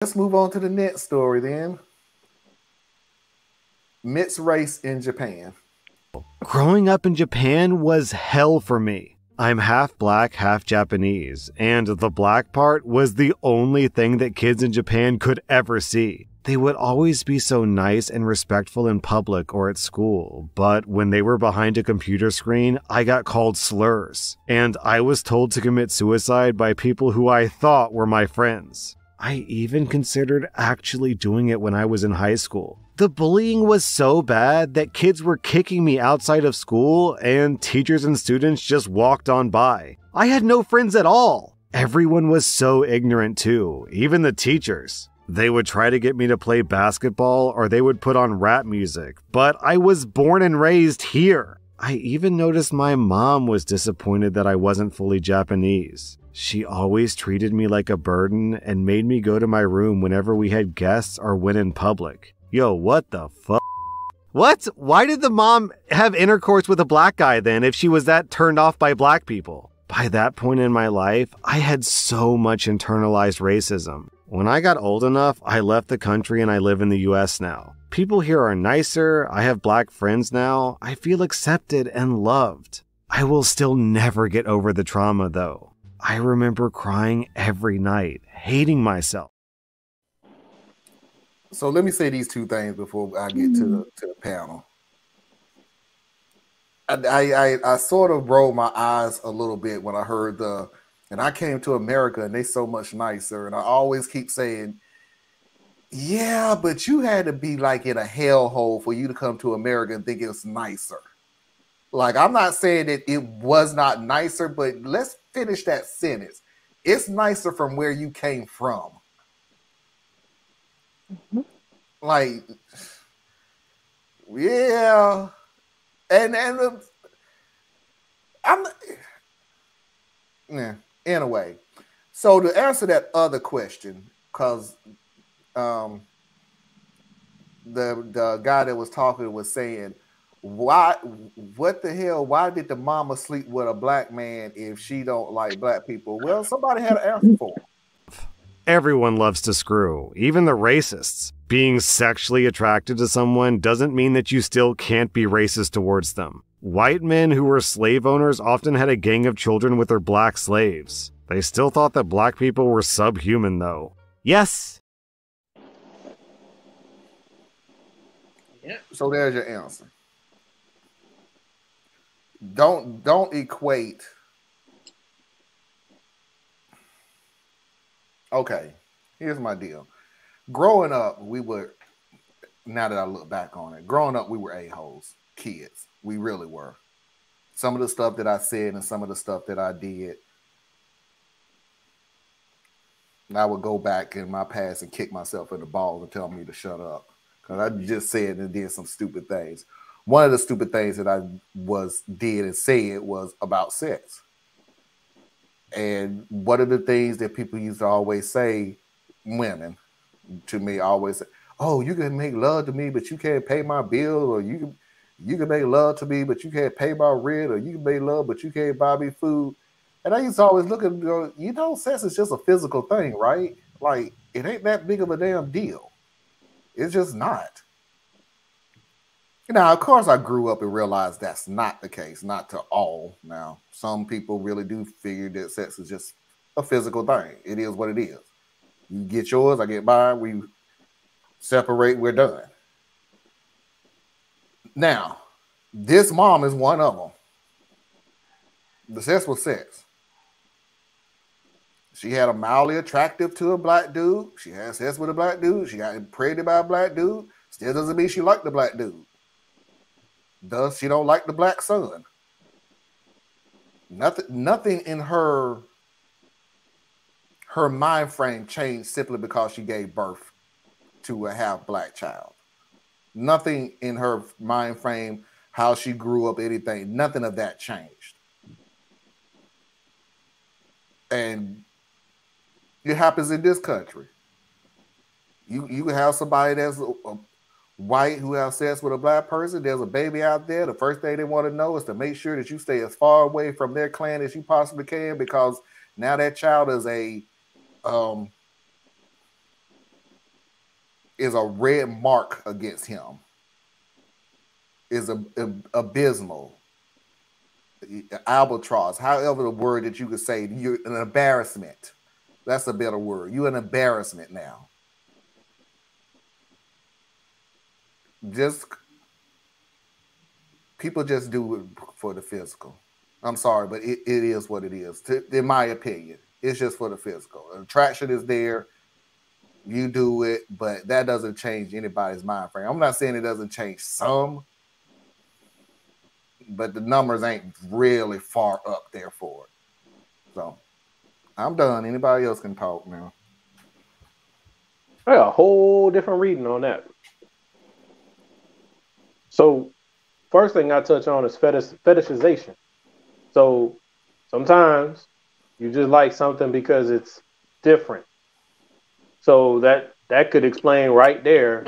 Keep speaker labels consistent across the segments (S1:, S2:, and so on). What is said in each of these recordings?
S1: Let's move on to the next story then. Mixed race in Japan.
S2: Growing up in Japan was hell for me. I'm half black, half Japanese, and the black part was the only thing that kids in Japan could ever see. They would always be so nice and respectful in public or at school, but when they were behind a computer screen, I got called slurs, and I was told to commit suicide by people who I thought were my friends. I even considered actually doing it when I was in high school. The bullying was so bad that kids were kicking me outside of school and teachers and students just walked on by. I had no friends at all. Everyone was so ignorant too, even the teachers. They would try to get me to play basketball or they would put on rap music, but I was born and raised here. I even noticed my mom was disappointed that I wasn't fully Japanese. She always treated me like a burden and made me go to my room whenever we had guests or went in public. Yo, what the fuck? What? Why did the mom have intercourse with a black guy then if she was that turned off by black people? By that point in my life, I had so much internalized racism. When I got old enough, I left the country and I live in the US now. People here are nicer, I have black friends now, I feel accepted and loved. I will still never get over the trauma though. I remember crying every night, hating myself.
S1: So let me say these two things before I get to the panel. I sort of rolled my eyes a little bit when I heard and I came to America and they so much nicer. And I always keep saying, yeah, but you had to be like in a hellhole for you to come to America and think it's nicer. Like, I'm not saying that it was not nicer, but let's finish that sentence. It's nicer from where you came from. Mm-hmm. Like, yeah, and I'm yeah. Anyway, so to answer that other question, because the guy that was talking was saying, what the hell? Why did the mama sleep with a black man if she don't like black people? Well, somebody had an answer for him.
S2: Everyone loves to screw, even the racists. Being sexually attracted to someone doesn't mean that you still can't be racist towards them. White men who were slave owners often had a gang of children with their black slaves. They still thought that black people were subhuman though. Yes.
S1: Yeah. So there's your answer. Don't equate. Okay, here's my deal. Growing up, now that I look back on it, growing up, we were a-holes, kids. We really were. Some of the stuff that I said and some of the stuff that I did, I would go back in my past and kick myself in the balls and tell me to shut up. Because I just said and did some stupid things. One of the stupid things that I did and said was about sex. And one of the things that people used to always say, women, to me, always say, oh, you can make love to me, but you can't pay my bill, or you can make love to me, but you can't pay my rent, or you can make love, but you can't buy me food. And I used to always look at them and go, sex is just a physical thing, right? Like, it ain't that big of a damn deal. It's just not. Now, of course, I grew up and realized that's not the case, not to all. Now, some people really do figure that sex is just a physical thing. It is what it is. You get yours, I get mine, we separate, we're done. Now, this mom is one of them. The sex was sex. She had a mildly attractive to a black dude. She had sex with a black dude. She got pregnant by a black dude. Still doesn't mean she liked the black dude. Thus, she don't like the black son. Nothing in her mind frame changed simply because she gave birth to a half black child. Nothing in her mind frame, how she grew up, anything, nothing of that changed. And it happens in this country. You have somebody that's a white who have sex with a black person. There's a baby out there. The first thing they want to know is to make sure that you stay as far away from their clan as you possibly can, because now that child is is a red mark against him. Is abysmal. Albatross, however the word that you could say, you're an embarrassment. That's a better word. You're an embarrassment now. Just people just do it for the physical. I'm sorry, but it is what it is. In my opinion, it's just for the physical. The attraction is there. You do it, but that doesn't change anybody's mind frame. I'm not saying it doesn't change some, but the numbers ain't really far up there for it. So I'm done. Anybody else can talk now.
S3: I got a whole different reading on that. So first thing I touch on is fetishization. So sometimes you just like something because it's different. So that could explain right there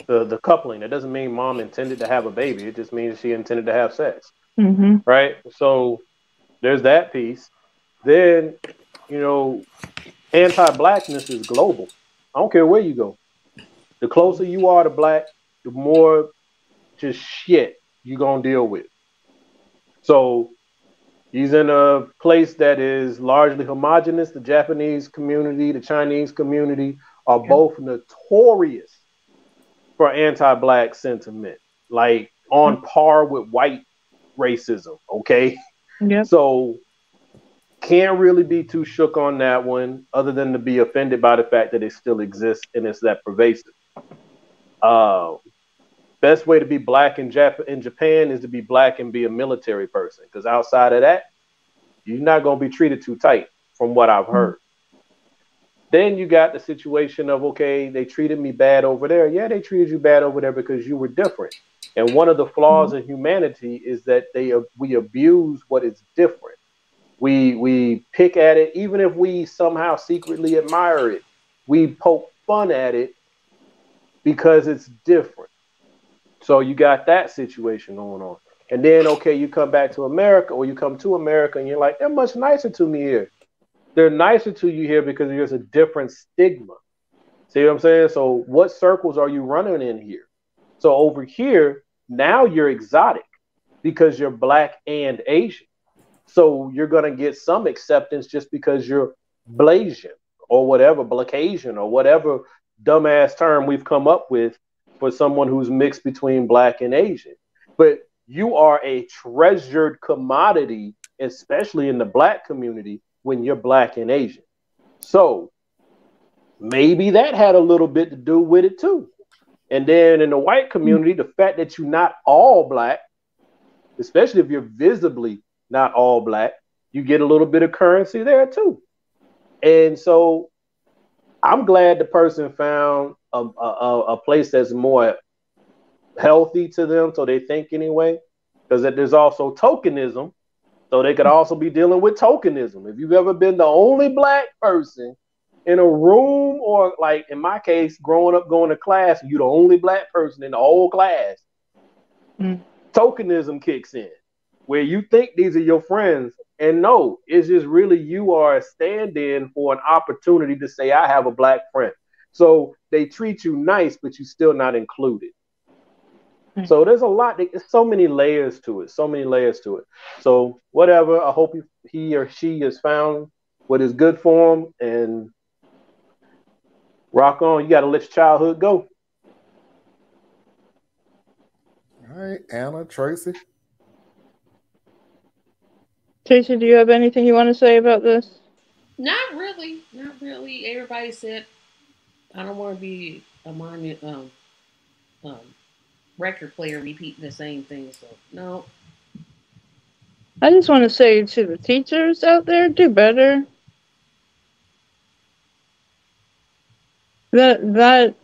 S3: the coupling. It doesn't mean mom intended to have a baby. It just means she intended to have sex.
S4: Mm-hmm.
S3: Right? So there's that piece. Then, anti-blackness is global. I don't care where you go. The closer you are to black, the more just shit you're going to deal with. So he's in a place that is largely homogenous. The Japanese community, the Chinese community are both notorious for anti-black sentiment, like on par with white racism, okay?
S4: Yep.
S3: So can't really be too shook on that one, other than to be offended by the fact that it still exists and it's that pervasive. Best way to be black in Japan is to be black and be a military person, because outside of that, you're not going to be treated too tight, from what I've heard. Then you got the situation of, okay, they treated me bad over there. Yeah, they treated you bad over there because you were different. And one of the flaws in humanity is that we abuse what is different. We pick at it, even if we somehow secretly admire it. We poke fun at it because it's different. So you got that situation going on. And then, okay, you come back to America, or you come to America and you're like, they're much nicer to me here. They're nicer to you here because there's a different stigma. See what I'm saying? So what circles are you running in here? So over here, now you're exotic because you're black and Asian. So you're going to get some acceptance just because you're Blasian or whatever, Blackasian or whatever dumbass term we've come up with for someone who's mixed between black and Asian. But you are a treasured commodity, especially in the black community, when you're black and Asian. So maybe that had a little bit to do with it too. And then in the white community, the fact that you're not all black, especially if you're visibly not all black, you get a little bit of currency there too. And so I'm glad the person found a place that's more healthy to them, so they think anyway, because there's also tokenism, so they could also be dealing with tokenism. If you've ever been the only black person in a room, or like in my case, growing up going to class, you're the only black person in the whole class, tokenism kicks in, where you think these are your friends, and no, it's just really you are a stand-in for an opportunity to say, I have a black friend. So they treat you nice, but you're still not included. So there's a lot, there's so many layers to it, So whatever, I hope he or she has found what is good for him, and rock on. You got to let your childhood go.
S1: All right, Anna, Tracy.
S4: Tracy, do you have anything you want to say about this?
S5: Not really. Everybody said, I don't want to be a record player repeating the same thing. So no.
S4: I just want to say to the teachers out there, do better. That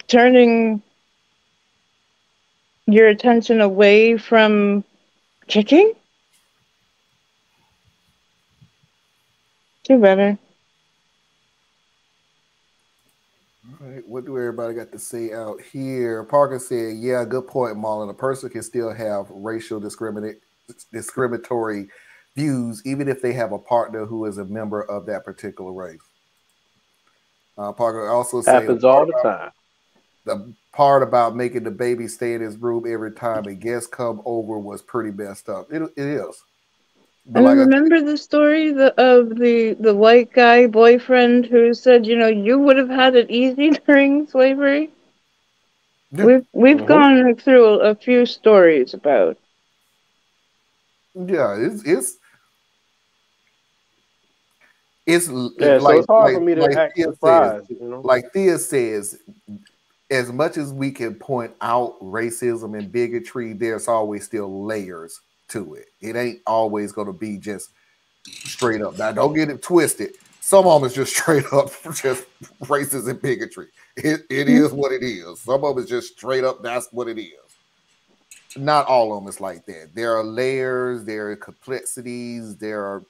S4: turning your attention away from kicking? Do better.
S1: All right, what do everybody got to say out here? Parker said, yeah, good point, Marlon. A person can still have racial discriminatory views, even if they have a partner who is a member of that particular race. Parker also said
S3: Happens all the time.
S1: the part about making the baby stay in his room every time a guest come over was pretty messed up. It is. But
S4: And
S1: like
S4: remember the story of the white guy boyfriend who said, you know, you would have had it easy during slavery? We've gone through a few stories about.
S1: Yeah,
S3: Yeah, so
S1: like
S3: it's hard for me to act
S1: Thea
S3: surprised,
S1: says,
S3: you know.
S1: like Thea says, as much as we can point out racism and bigotry, there's always still layers to it. It ain't always going to be just straight up. Now, don't get it twisted. Some of them is just straight up just racism and bigotry. It is what it is. Some of them is just straight up. That's what it is. Not all of them is like that. There are layers. There are complexities. There are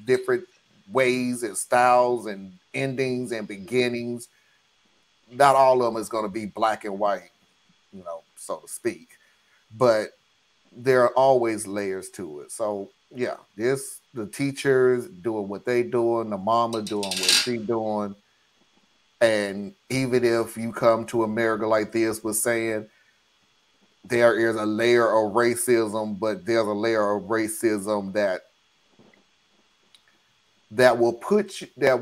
S1: different ways and styles and endings and beginnings. Not all of them is going to be black and white, you know, so to speak. But there are always layers to it. So yeah, the teachers doing what they doing, the mama doing what she doing. And even if you come to America like this was saying, there is a layer of racism, but there's a layer of racism that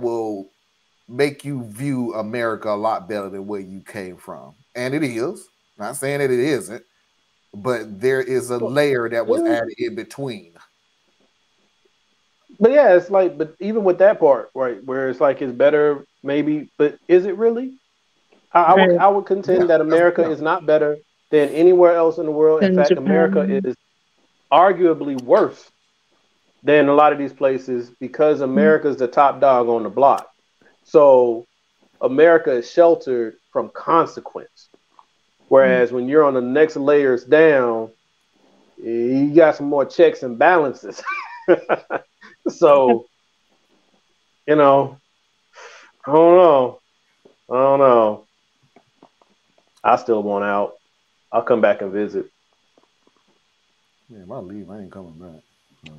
S1: will make you view America a lot better than where you came from. And it is. Not saying that it isn't, but there is a layer that was added in between.
S3: But yeah, it's like, but even with that part, right, where it's like it's better, maybe, but is it really? I would contend that America is not better than anywhere else in the world. In fact, America is arguably worse than a lot of these places because America is the top dog on the block. So America is sheltered from consequence. Whereas when you're on the next layers down, you got some more checks and balances. So, you know, I don't know. I still want out. I'll come back and visit.
S1: Yeah, if I leave, I ain't coming back. No.